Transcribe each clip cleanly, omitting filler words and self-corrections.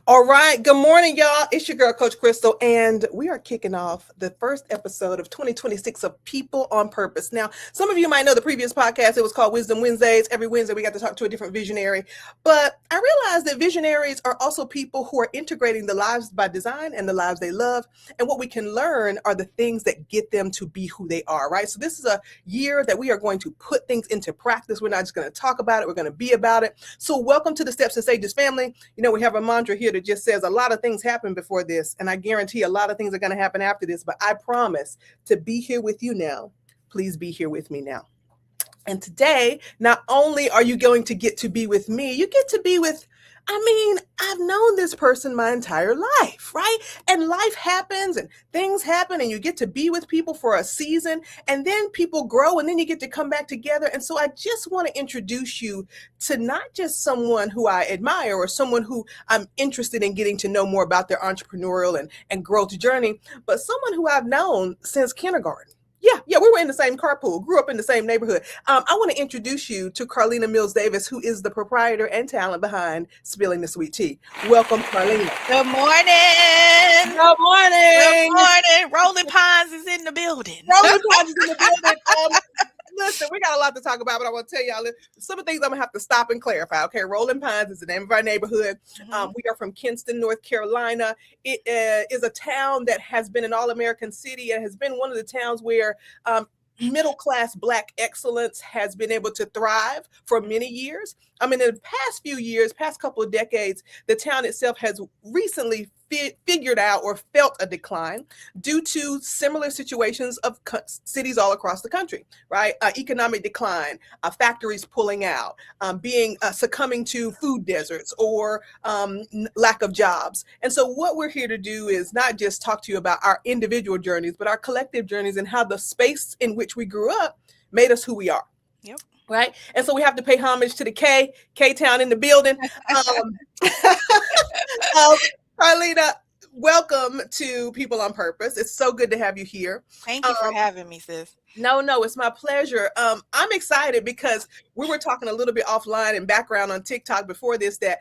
All right. Good morning, y'all. It's your girl, Coach Christal, and we are kicking off the first episode of 2026 of People on Purpose. Now, some of you might know the previous podcast. It was called Wisdom Wednesdays. Every Wednesday, we got to talk to a different visionary. But I realized that visionaries are also people who are integrating the lives by design and the lives they love. And what we can learn are the things that get them to be who they are, right? So this is a year that we are going to put things into practice. We're not just going to talk about it. We're going to be about it. So welcome to the Steps and Stages family. You know, we have a mantra here that just says a lot of things happen before this, and I guarantee a lot of things are going to happen after this, but I promise to be here with you now. Please be here with me now. And today, not only are you going to get to be with me, you get to be with, I've known this person my entire life, right? And life happens and things happen and you get to be with people for a season and then people grow and then you get to come back together. And so I just want to introduce you to not just someone who I admire or someone who I'm interested in getting to know more about their entrepreneurial and growth journey, but someone who I've known since kindergarten. Yeah, we were in the same carpool, grew up in the same neighborhood. I want to introduce you to Carlena Mills Davis, who is the proprietor and talent behind Spilling the Sweet Tea. Welcome, Carlena. Good morning. Good morning. Good morning. Rolling Pines is in the building. Rolling Pines is in the building. Listen, we got a lot to talk about, but I want to tell y'all some of the things I'm going to have to stop and clarify. Okay, Rolling Pines is the name of our neighborhood. We are from Kinston, North Carolina. It is a town that has been an all-American city. It has been one of the towns where middle-class Black excellence has been able to thrive for many years. In the past few years, past couple of decades, the town itself has recently figured out or felt a decline due to similar situations of cities all across the country, right? Economic decline, factories pulling out, succumbing to food deserts or lack of jobs. And so what we're here to do is not just talk to you about our individual journeys, but our collective journeys and how the space in which we grew up made us who we are. Yep. Right. And so we have to pay homage to the K-Town in the building. Carlena, welcome to People on Purpose. It's so good to have you here. Thank you for having me, sis. No, it's my pleasure. I'm excited because we were talking a little bit offline and background on TikTok before this that,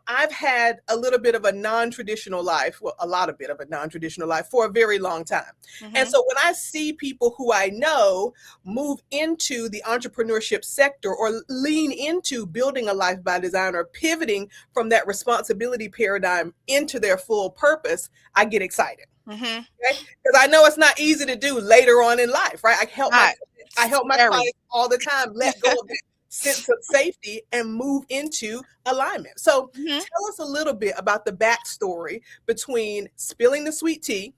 I've had a little bit of a non-traditional life, well, a lot of bit of a non-traditional life for a very long time. Mm-hmm. And so when I see people who I know move into the entrepreneurship sector or lean into building a life by design or pivoting from that responsibility paradigm into their full purpose, I get excited. Mm-hmm. Okay? Because I know it's not easy to do later on in life, right? I help my clients all the time let go of the sense of safety and move into alignment. So tell us a little bit about the backstory between Spilling the Sweet Tea,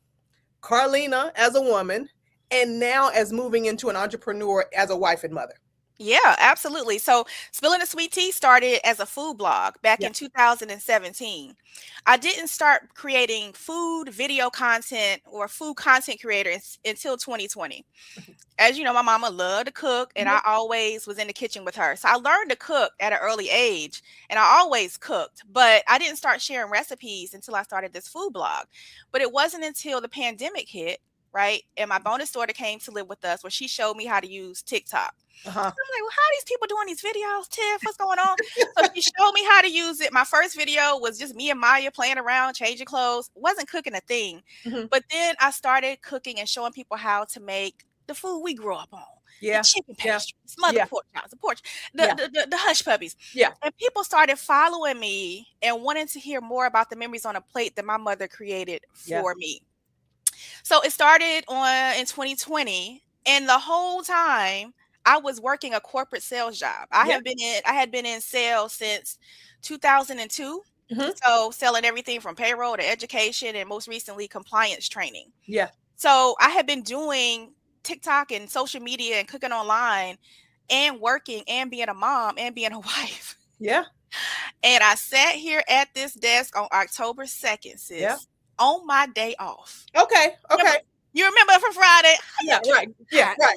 Carlena as a woman, and now as moving into an entrepreneur as a wife and mother. Yeah, absolutely. So Spilling the Sweet Tea started as a food blog back in 2017. I didn't start creating food video content or food content creator until 2020. As you know, my mama loved to cook and I always was in the kitchen with her. So I learned to cook at an early age and I always cooked, but I didn't start sharing recipes until I started this food blog. But it wasn't until the pandemic hit, right? And my bonus daughter came to live with us where she showed me how to use TikTok. I'm like, well, how are these people doing these videos, Tiff? What's going on? So she showed me how to use it. My first video was just me and Maya playing around, changing clothes. Wasn't cooking a thing. But then I started cooking and showing people how to make the food we grew up on. The chicken pastry, smothered pork chops, the hush puppies. And people started following me and wanting to hear more about the memories on a plate that my mother created for me. So it started in 2020, and the whole time I was working a corporate sales job. I had been in sales since 2002. So selling everything from payroll to education and most recently compliance training. So I had been doing TikTok and social media and cooking online and working and being a mom and being a wife. And I sat here at this desk on October 2nd, sis, on my day off. Okay. You remember from Friday? Right.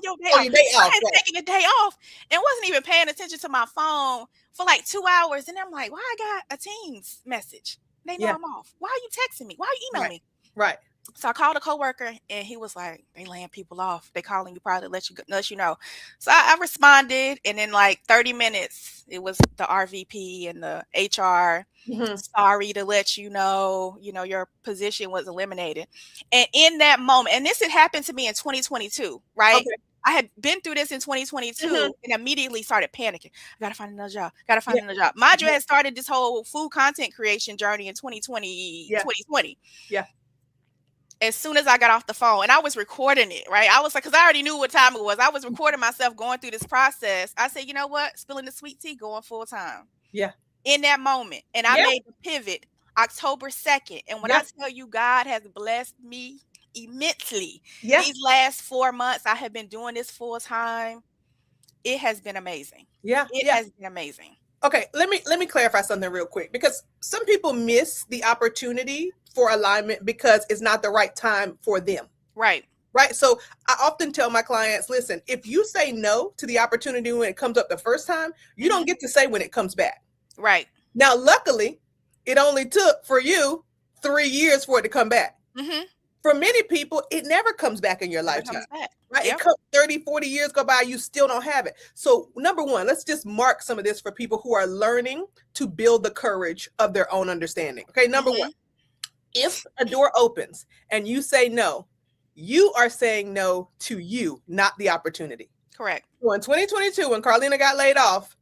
Your day off. I had taken a day off and wasn't even paying attention to my phone for like 2 hours. And I'm like, why I got a Teams message? They know I'm off. Why are you texting me? Why are you emailing me? Right. So I called a coworker and he was like, they laying people off. They calling you probably let you know. So I responded, and in like 30 minutes, it was the RVP and the HR. Mhm. Sorry to let you know, your position was eliminated. And in that moment, and this had happened to me in 2022, right? Okay. I had been through this in Mhm. 2022 and immediately started panicking. I gotta find another job. Gotta find Yeah. another job. Mind you, I Yeah. had started this whole food content creation journey in 2020, Yeah. 2020. Yeah. As soon as I got off the phone, and I was recording it, right? I was like, because I already knew what time it was. I was recording myself going through this process. I said, you know what? Spilling the sweet tea, going full time Yeah. in that moment. And I Yeah. made the pivot October 2nd. And when Yeah. I tell you, God has blessed me immensely. Yeah. These last 4 months, I have been doing this full time. It has been amazing. Yeah. It Yeah. has been amazing. Okay, let me clarify something real quick, because some people miss the opportunity for alignment because it's not the right time for them. Right. Right? So I often tell my clients, listen, if you say no to the opportunity when it comes up the first time, you don't Hmm. get to say when it comes back. Right. Now, luckily, it only took for you 3 years for it to come back. Hmm. For many people, it never comes back in your Never lifetime. comes back. Right? It Yep. comes 30, 40 years go by, you still don't have it. So, number one, let's just mark some of this for people who are learning to build the courage of their own understanding. Okay, number one, Hmm. if a door opens and you say no, you are saying no to you, not the opportunity. Correct. So in 2022, when Carlena got laid off,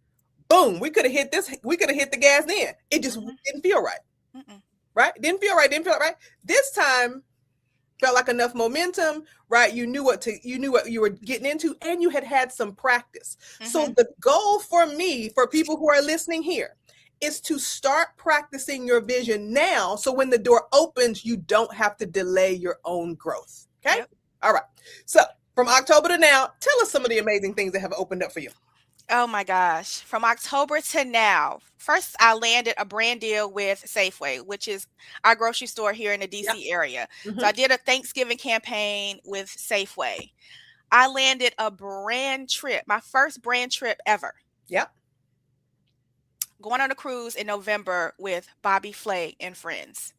boom, we could have hit this, we could have hit the gas then. It just Hmm. didn't feel right. Mm-mm. Right? Didn't feel right. This time felt like enough momentum, right? You knew what you were getting into, and you had some practice. So Hmm. the goal for me, for people who are listening here, is to start practicing your vision now, so when the door opens, you don't have to delay your own growth. Okay? Yep. All right. So from October to now, tell us some of the amazing things that have opened up for you. Oh my gosh. From October to now, first I landed a brand deal with Safeway, which is our grocery store here in the Yeah. DC area. So Mm-hmm. I did a Thanksgiving campaign with Safeway. I landed a brand trip, my first brand trip ever, Yeah. going on a cruise in November with Bobby Flay and friends.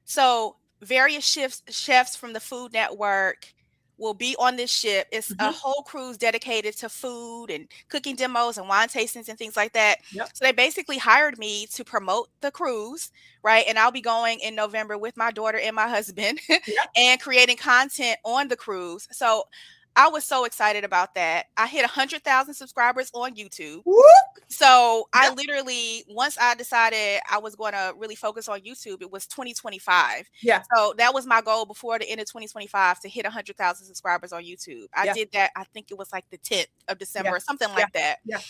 So various chefs from the Food Network will be on this ship. It's a Mm-hmm. whole cruise dedicated to food and cooking demos and wine tastings and things like that. Yep. So they basically hired me to promote the cruise, right? And I'll be going in November with my daughter and my husband Yep. and creating content on the cruise. So I was so excited about that. I hit 100,000 subscribers on YouTube. Whoop. So I Yep. literally, once I decided I was going to really focus on YouTube, it was 2025. Yeah. So that was my goal before the end of 2025 to hit 100,000 subscribers on YouTube. I Yeah. did that. I think it was like the 10th of Yeah. December or something Yeah. like that. Yeah.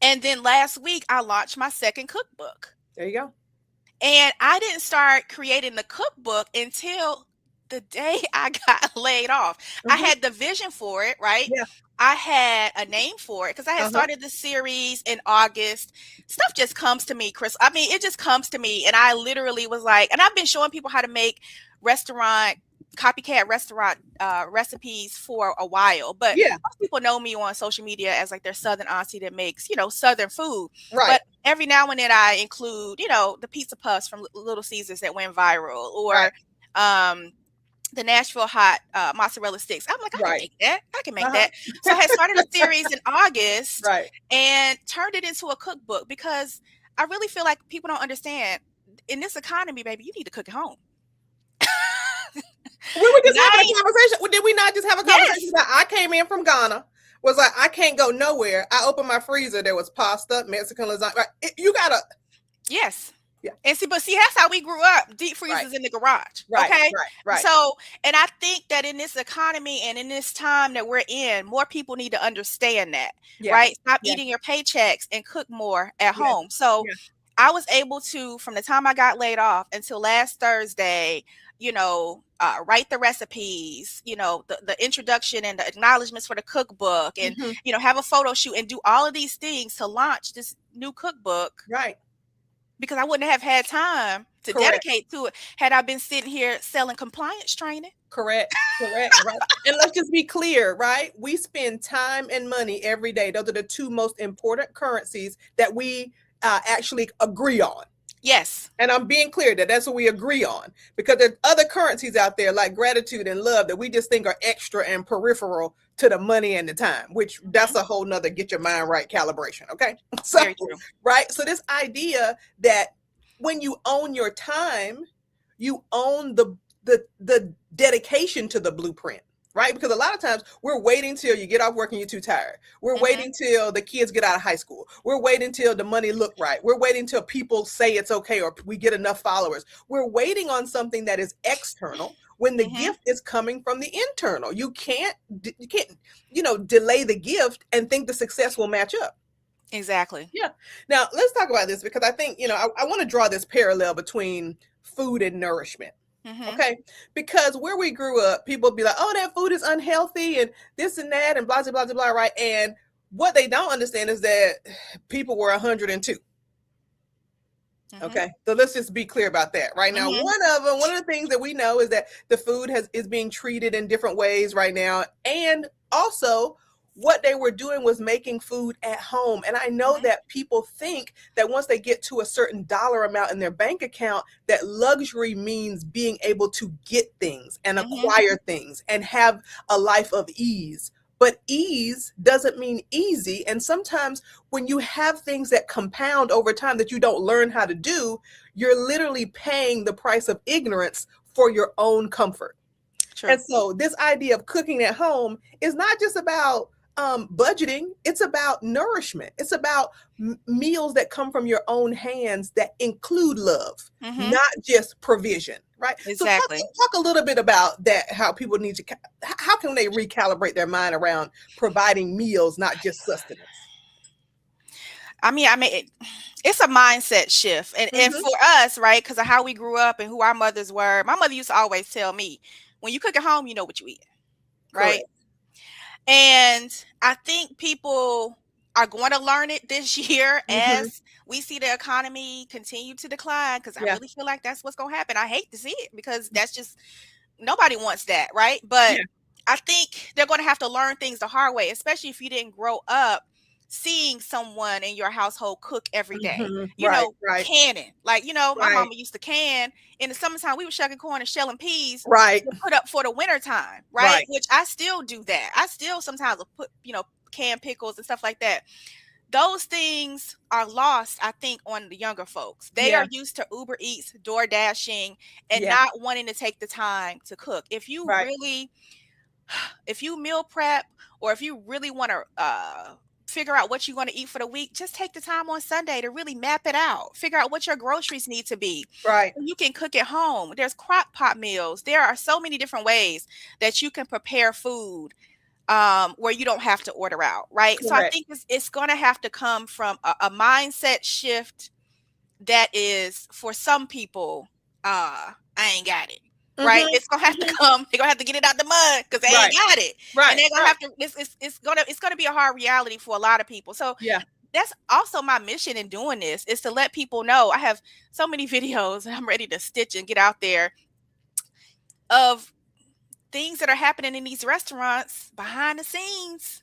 And then last week I launched my second cookbook. There you go. And I didn't start creating the cookbook until the day I got laid off. I Mm-hmm. had the vision for it, right? Yeah. I had a name for it because I had Uh-huh. started the series in August. Stuff just comes to me, Chris. I mean, it just comes to me. And I literally was like, and I've been showing people how to make copycat restaurant recipes for a while. But Yeah. most people know me on social media as like their Southern auntie that makes, Southern food. Right. But every now and then I include, the pizza puffs from Little Caesars that went viral, or Right. the Nashville hot mozzarella sticks. I'm like, I can Right. make that. I can make Uh-huh. that. So I had started a series in August Right. and turned it into a cookbook because I really feel like people don't understand, in this economy, baby, you need to cook at home. We were just having Nice. a conversation. Did we not just have a conversation Yes. about, I came in from Ghana, was like, I can't go nowhere. I opened my freezer. There was pasta, Mexican lasagna. Right. You gotta. Yes. Yeah. And see, that's how we grew up. Deep freezers Right. in the garage. Right. Okay. Right. So, and I think that in this economy and in this time that we're in, more people need to understand that, Yeah. right? Stop Yeah. eating your paychecks and cook more at Yeah. home. So Yeah. I was able to, from the time I got laid off until last Thursday, write the recipes, the introduction and the acknowledgments for the cookbook, and, Mhm. have a photo shoot and do all of these things to launch this new cookbook, Right. because I wouldn't have had time to Correct. dedicate to it had I been sitting here selling compliance training. Correct. Right. And let's just be clear, right? We spend time and money every day. Those are the two most important currencies that we actually agree on. Yes. And I'm being clear that that's what we agree on, because there's other currencies out there like gratitude and love that we just think are extra and peripheral to the money and the time, which that's a whole nother get your mind right calibration. Okay. So, Very true. right. So this idea that when you own your time, you own the dedication to the blueprint, right? Because a lot of times we're waiting till you get off work and you're too tired. We're waiting till the kids get out of high school. We're waiting till the money look right. We're waiting till people say it's okay or we get enough followers. We're waiting on something that is external when the gift is coming from the internal. You can't, delay the gift and think the success will match up. Exactly. Yeah. Now let's talk about this, because I think, I want to draw this parallel between food and nourishment. Okay. Because where we grew up, people be like, oh, that food is unhealthy and this and that and blah, blah, blah, blah, right? And what they don't understand is that people were 102. Okay. So let's just be clear about that right now. One of the things that we know is that the food is being treated in different ways right now. And also what they were doing was making food at home. And I know that people think that once they get to a certain dollar amount in their bank account, that luxury means being able to get things and acquire things and have a life of ease. But ease doesn't mean easy. And sometimes when you have things that compound over time that you don't learn how to do, you're literally paying the price of ignorance for your own comfort. True. And so this idea of cooking at home is not just about budgeting. It's about nourishment. It's about meals that come from your own hands that include love, not just provision, right? Exactly. So talk a little bit about that, how people need to, how can they recalibrate their mind around providing meals, not just sustenance? I mean, it's a mindset shift. And for us, right, because of how we grew up and who our mothers were, my mother used to always tell me, when you cook at home, you know what you eat, right? Correct. And I think people are going to learn it this year as we see the economy continue to decline, because I really feel like that's what's going to happen. I hate to see it, because that's just, nobody wants that, right? But I think they're going to have to learn things the hard way, especially if you didn't grow up seeing someone in your household cook every day, canning. Like, my mama used to can. In the summertime, we were shucking corn and shelling peas to put up for the winter time, right? Which I still do that. I still sometimes will put, canned pickles and stuff like that. Those things are lost, I think, on the younger folks. They are used to Uber Eats, Door Dashing, and not wanting to take the time to cook. If you meal prep, or if you really want to figure out what you're going to eat for the week, just take the time on Sunday to really map it out. Figure out what your groceries need to be. Right. You can cook at home. There's crock pot meals. There are so many different ways that you can prepare food where you don't have to order out. Right. Correct. So I think it's going to have to come from a mindset shift that is, for some people, I ain't got it. Right, it's gonna have to come. They're gonna have to get it out the mud because they ain't got it. Right, and they're gonna have to. It's gonna be a hard reality for a lot of people. So that's also my mission in doing this, is to let people know. I have so many videos, and I'm ready to stitch and get out there of things that are happening in these restaurants behind the scenes.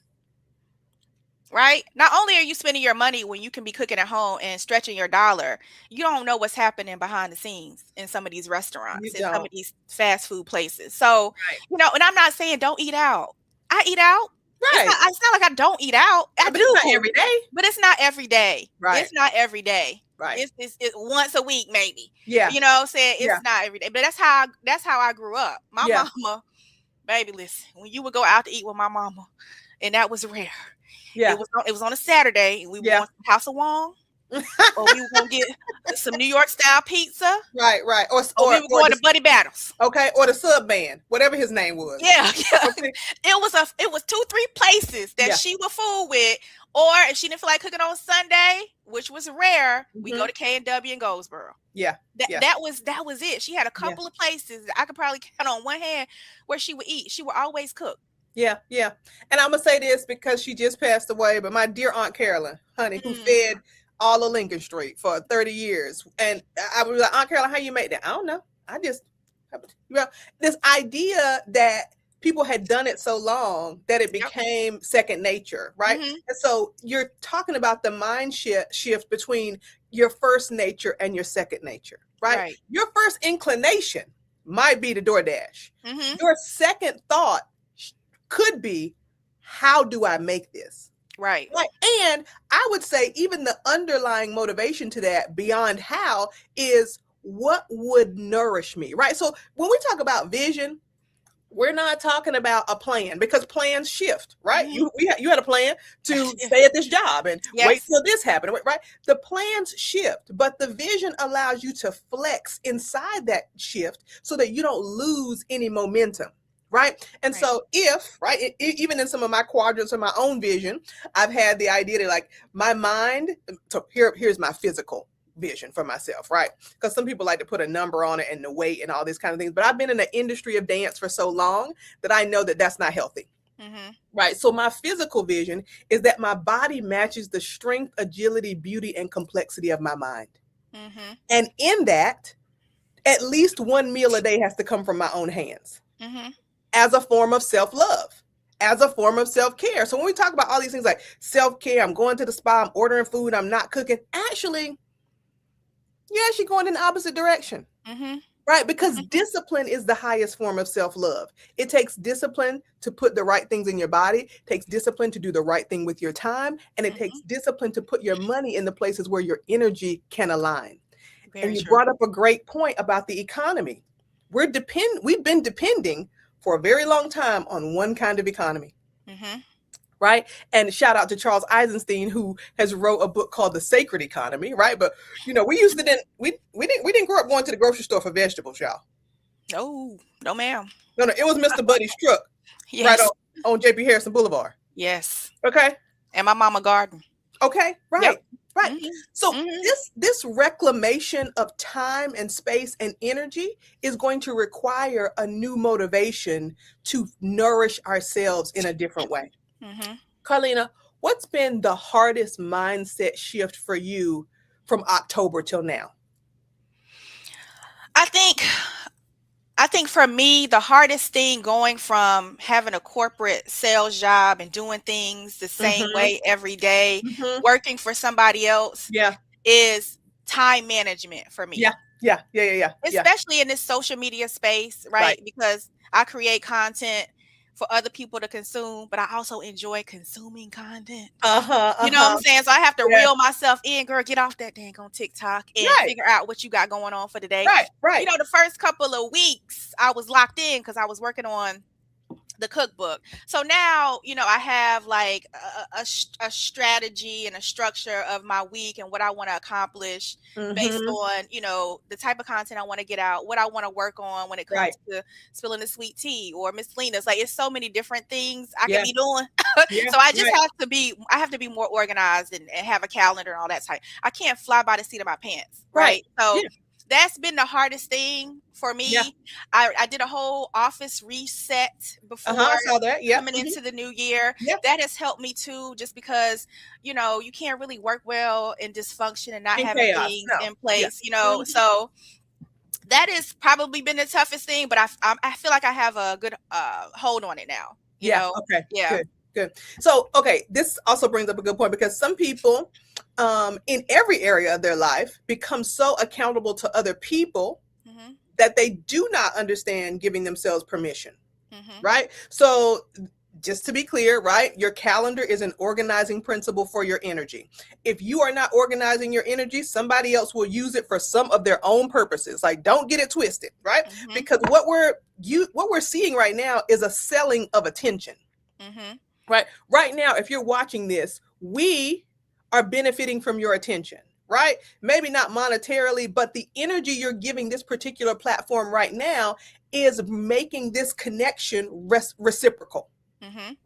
Right? Not only are you spending your money when you can be cooking at home and stretching your dollar, you don't know what's happening behind the scenes in some of these restaurants and some of these fast food places. So, and I'm not saying don't eat out. I eat out. Right. It's not like I don't eat out. I do. It's not every day. But it's not every day. Right. It's not every day. Right. It's once a week, maybe. Yeah. You know what I'm saying? It's not every day. But that's how I grew up. My mama, baby, listen, when you would go out to eat with my mama, and that was rare. Yeah, it was on a Saturday, and we were going to House of Wong, or we were going to get some New York style pizza, right, or we were going to Buddy Battles, okay, or the Sub Band, whatever his name was. Yeah. Okay. It was 2-3 places that she would fool with, or if she didn't feel like cooking on Sunday, which was rare, we go to K&W in Goldsboro. Yeah, that was it. She had a couple of places I could probably count on one hand where she would eat. She would always cook. Yeah. And I'm going to say this because she just passed away, but my dear Aunt Carolyn, honey, who fed all of Lincoln Street for 30 years. And I was like, Aunt Carolyn, how you make that? I don't know. This idea that people had done it so long that it became second nature, right? And so you're talking about the mind shift between your first nature and your second nature, right? Right. Your first inclination might be to DoorDash. Mm-hmm. Your second thought could be, how do I make this? Right. Right. And I would say even the underlying motivation to that beyond how is what would nourish me, right? So when we talk about vision, we're not talking about a plan because plans shift, right? Mm-hmm. You had a plan to stay at this job and wait Yes. till this happened, right? The plans shift, but the vision allows you to flex inside that shift so that you don't lose any momentum, right? And Right. so if, right, even in some of my quadrants of my own vision, I've had the idea that like my mind, so here's my physical vision for myself, right? Because some people like to put a number on it and the weight and all these kind of things. But I've been in the industry of dance for so long that I know that that's not healthy. Mm-hmm. Right. So my physical vision is that my body matches the strength, agility, beauty, and complexity of my mind. Mm-hmm. And in that, at least one meal a day has to come from my own hands Mm-hmm. as a form of self-love, as a form of self-care. So when we talk about all these things like self-care, I'm going to the spa, I'm ordering food, I'm not cooking, actually, yes, you're going in the opposite direction, Mm-hmm. right? Because Mm-hmm. discipline is the highest form of self-love. It takes discipline to put the right things in your body, it takes discipline to do the right thing with your time, and it takes discipline to put your money in the places where your energy can align. Very and you true. brought up a great point about the economy. We've been depending for a very long time on one kind of economy. Mm-hmm. Right. And shout out to Charles Eisenstein, who has wrote a book called The Sacred Economy. Right. But, we used to we didn't grow up going to the grocery store for vegetables, y'all. No, ma'am. No, it was Mr. Buddy's truck Yes. right on JP Harrison Boulevard. Yes. Okay. And my mama garden. Okay. Right. Yep. Right. Mm-hmm. So Mm-hmm. this reclamation of time and space and energy is going to require a new motivation to nourish ourselves in a different way. Mm-hmm. Carlena, what's been the hardest mindset shift for you from October till now? I think for me, the hardest thing going from having a corporate sales job and doing things the same Mm-hmm. way every day, Mm-hmm. working for somebody else, Yeah. is time management for me. Yeah. Especially in this social media space, right? Because I create content for other people to consume, but I also enjoy consuming content. You know what I'm saying? So I have to reel myself in, girl, get off that dang on TikTok and figure out what you got going on for the day. Right. The first couple of weeks I was locked in because I was working on the cookbook. So now, I have like a strategy and a structure of my week and what I want to accomplish based on, the type of content I want to get out, what I want to work on when it comes to spilling the sweet tea or Miss Lena's. Like, it's so many different things I can be doing. So I just have to be more organized and have a calendar and all that type. I can't fly by the seat of my pants. Right. So that's been the hardest thing for me. Yeah. I did a whole office reset before I saw that. Coming into the new year. That has helped me too, just because, you can't really work well in dysfunction and not having things in place, So that has probably been the toughest thing, but I feel like I have a good hold on it now. You know? Okay. Yeah. Good. So, this also brings up a good point because some people in every area of their life become so accountable to other people that they do not understand giving themselves permission, right? So just to be clear, right, your calendar is an organizing principle for your energy. If you are not organizing your energy, somebody else will use it for some of their own purposes. Like, don't get it twisted, right? Because what we're seeing right now is a selling of attention. Right now, if you're watching this, we are benefiting from your attention, right? Maybe not monetarily, but the energy you're giving this particular platform right now is making this connection reciprocal,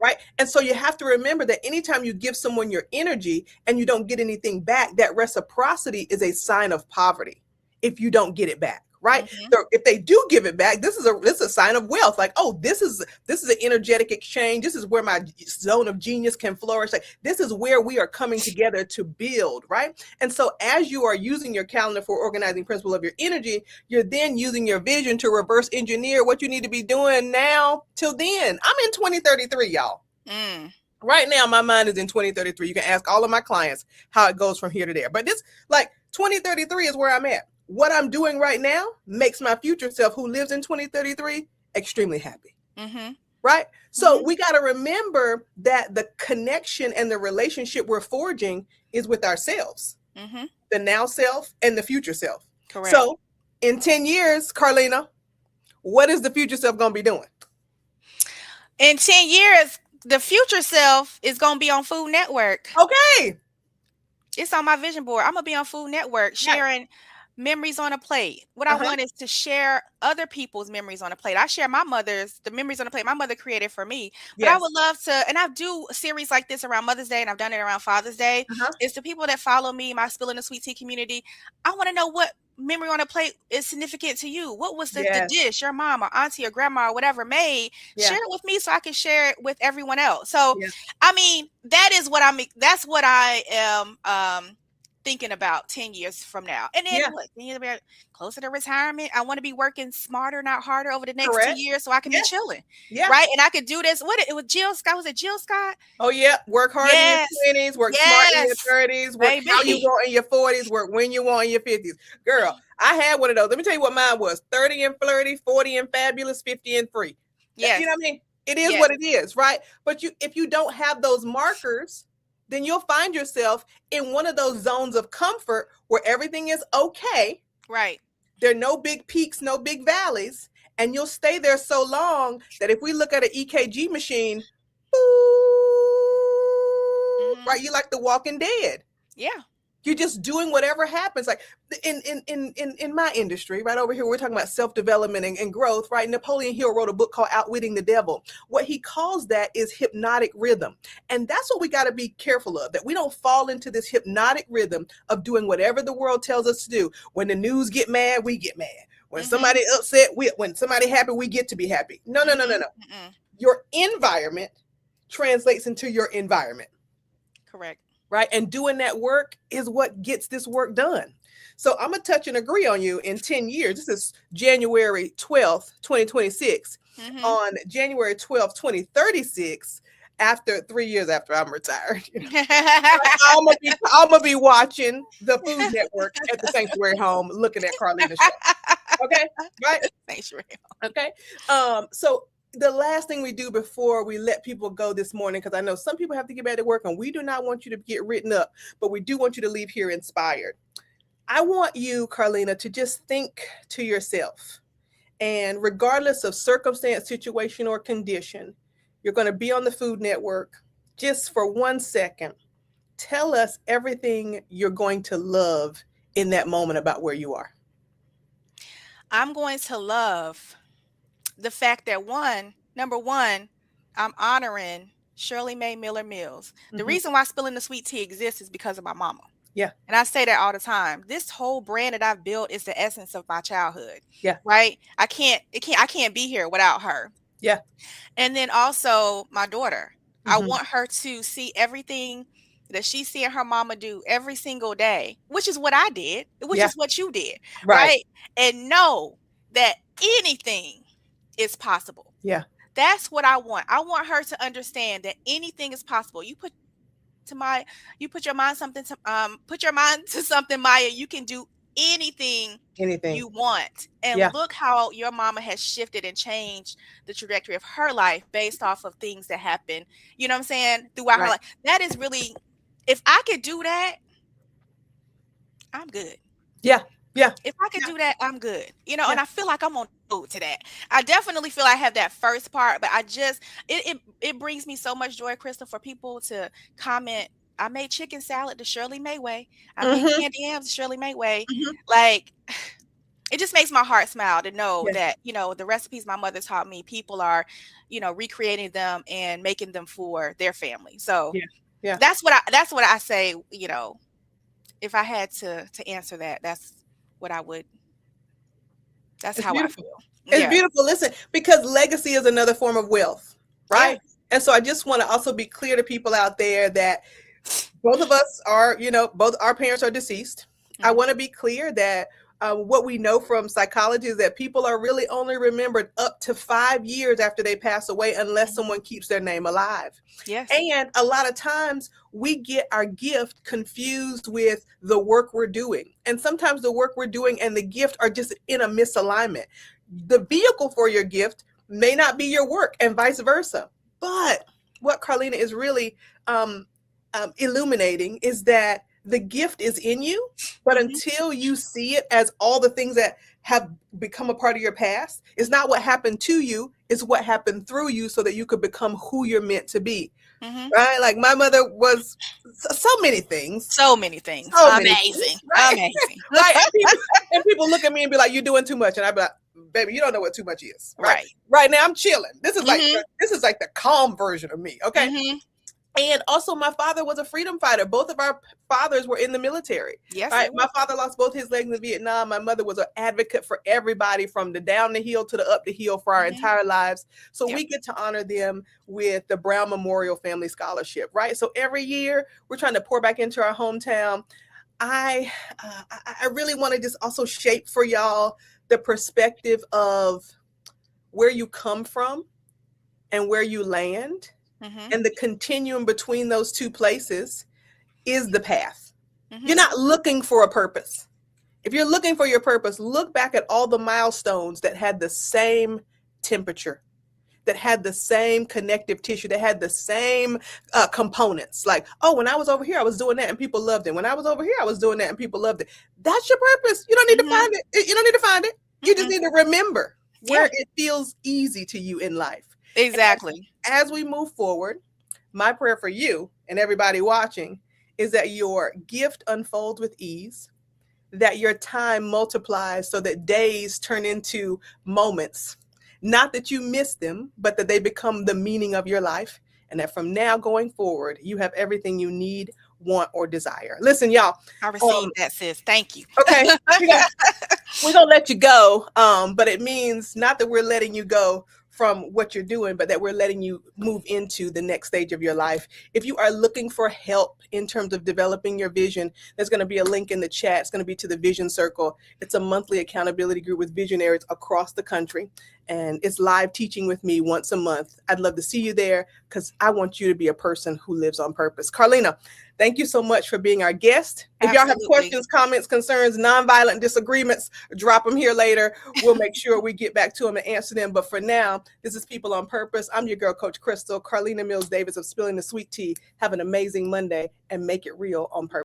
right? And so you have to remember that anytime you give someone your energy and you don't get anything back, that reciprocity is a sign of poverty if you don't get it back. Right. So if they do give it back, this is a sign of wealth. Like, oh, this is an energetic exchange. This is where my zone of genius can flourish. Like, this is where we are coming together to build. Right. And so as you are using your calendar for organizing principle of your energy, you're then using your vision to reverse engineer what you need to be doing now till then. I'm in 2033, y'all. Right now, my mind is in 2033. You can ask all of my clients how it goes from here to there. But 2033 is where I'm at. What I'm doing right now makes my future self, who lives in 2033, extremely happy. Mm-hmm. Right? So we got to remember that the connection and the relationship we're forging is with ourselves, the now self and the future self. Correct. So in 10 years, Carlena, what is the future self going to be doing? In 10 years, the future self is going to be on Food Network. Okay. It's on my vision board. I'm going to be on Food Network sharing memories on a plate. What I want is to share other people's memories on a plate. I share the memories on a plate my mother created for me. But I would love to, and I do a series like this around Mother's Day, and I've done it around Father's Day. It's the people that follow me, my Spilling the Sweet Tea community. I want to know what memory on a plate is significant to you. What was the dish your mom or auntie or grandma or whatever made? Share it with me so I can share it with everyone else. So, I mean, that's what I am thinking about 10 years from now. And then closer to retirement, I want to be working smarter, not harder over the next 2 years so I can be chilling. Right. And I could do this. It was Jill Scott. Was it Jill Scott? Oh, yeah. Work hard in your 20s, work smart in your 30s, work how you want in your 40s, work when you want in your 50s. Girl, I had one of those. Let me tell you what mine was. 30 and flirty, 40 and fabulous, 50 and free. Yeah. You know what I mean? It is what it is, right? But if you don't have those markers, then you'll find yourself in one of those zones of comfort where everything is okay. Right. There are no big peaks, no big valleys. And you'll stay there so long that if we look at an EKG machine, right, you're like the Walking Dead. Yeah. You're just doing whatever happens. Like in my industry, right over here, we're talking about self-development and growth, right? Napoleon Hill wrote a book called Outwitting the Devil. What he calls that is hypnotic rhythm. And that's what we got to be careful of, that we don't fall into this hypnotic rhythm of doing whatever the world tells us to do. When the news get mad, we get mad. When somebody upset, when somebody happy, we get to be happy. No. Your environment translates into your environment. Correct. Right. And doing that work is what gets this work done. So I'm going to touch and agree on you in 10 years. This is January 12th, 2026. On January 12th, 2036, after 3 years after I'm retired, I'm going to be watching the Food Network at the Sanctuary Home looking at Carlena's show. Okay. Right. Sanctuary. Okay. So the last thing we do before we let people go this morning, because I know some people have to get back to work and we do not want you to get written up, but we do want you to leave here inspired. I want you, Carlena, to just think to yourself, and regardless of circumstance, situation, or condition, you're going to be on the Food Network. Just for 1 second, tell us everything you're going to love in that moment about where you are. I'm going to love the fact that number one, I'm honoring Shirley Mae Miller Mills. The reason why Spilling the Sweet Tea exists is because of my mama. Yeah. And I say that all the time. This whole brand that I've built is the essence of my childhood. Yeah. Right? I can't be here without her. Yeah. And then also my daughter. I want her to see everything that she's seeing her mama do every single day, which is what I did, which is what you did. Right? And know that anything is possible. Yeah. That's what I want. I want her to understand that anything is possible. You put your mind to something, Maya, you can do anything you want. And look how your mama has shifted and changed the trajectory of her life based off of things that happen, you know what I'm saying, throughout her life. That is really, if I could do that, I'm good. Yeah. Yeah. If I could do that, I'm good. And I feel like I'm on road to that. I definitely feel I have that first part, but it brings me so much joy, Christal, for people to comment. I made chicken salad the Shirley Mae way. I made candy yams the Shirley Mae way. Like, it just makes my heart smile to know that, the recipes my mother taught me, people are, recreating them and making them for their family. So that's what I say, if I had to answer that, that's what I would. That's how beautiful. I feel. It's beautiful. Listen, because legacy is another form of wealth, right? And so I just want to also be clear to people out there that both of us are, both our parents are deceased. I want to be clear that what we know from psychology is that people are really only remembered up to 5 years after they pass away, unless someone keeps their name alive. Yes. And a lot of times we get our gift confused with the work we're doing. And sometimes the work we're doing and the gift are just in a misalignment. The vehicle for your gift may not be your work, and vice versa. But what Carlena is really illuminating is that the gift is in you, but until you see it as all the things that have become a part of your past, it's not what happened to you, it's what happened through you so that you could become who you're meant to be. Right? Like my mother was so many things. So many things. So many Amazing. things, right? Amazing. Right? And people look at me and be like, "You're doing too much," and I'd be like, "Baby, you don't know what too much is." Right. Right now, I'm chilling. This is like the calm version of me. Okay. And also, my father was a freedom fighter. Both of our fathers were in the military. Yes. Right? My father lost both his legs in Vietnam. My mother was an advocate for everybody from the down the hill to the up the hill for our entire lives. So we get to honor them with the Brown Memorial Family Scholarship, right? So every year we're trying to pour back into our hometown. I really want to just also shape for y'all the perspective of where you come from and where you land. And the continuum between those two places is the path. You're not looking for a purpose. If you're looking for your purpose, look back at all the milestones that had the same temperature, that had the same connective tissue, that had the same components. Like, oh, when I was over here, I was doing that and people loved it. When I was over here, I was doing that and people loved it. That's your purpose. You don't need to find it. You don't need to find it. You just need to remember where it feels easy to you in life. Exactly. As we move forward, my prayer for you and everybody watching is that your gift unfolds with ease, that your time multiplies so that days turn into moments, not that you miss them, but that they become the meaning of your life, and that from now going forward, you have everything you need, want, or desire. Listen, y'all. I received that, sis. Thank you. Okay. We're going to let you go, but it means not that we're letting you go from what you're doing, but that we're letting you move into the next stage of your life. If you are looking for help in terms of developing your vision, there's going to be a link in the chat. It's going to be to the Vision Circle. It's a monthly accountability group with visionaries across the country. And it's live teaching with me once a month. I'd love to see you there because I want you to be a person who lives on purpose. Carlena, thank you so much for being our guest. If y'all have questions, comments, concerns, nonviolent disagreements, drop them here later. We'll make sure we get back to them and answer them. But for now, this is People on Purpose. I'm your girl, Coach Christal, Carlena Mills Davis of Spilling the Sweet Tea. Have an amazing Monday and make it real on purpose.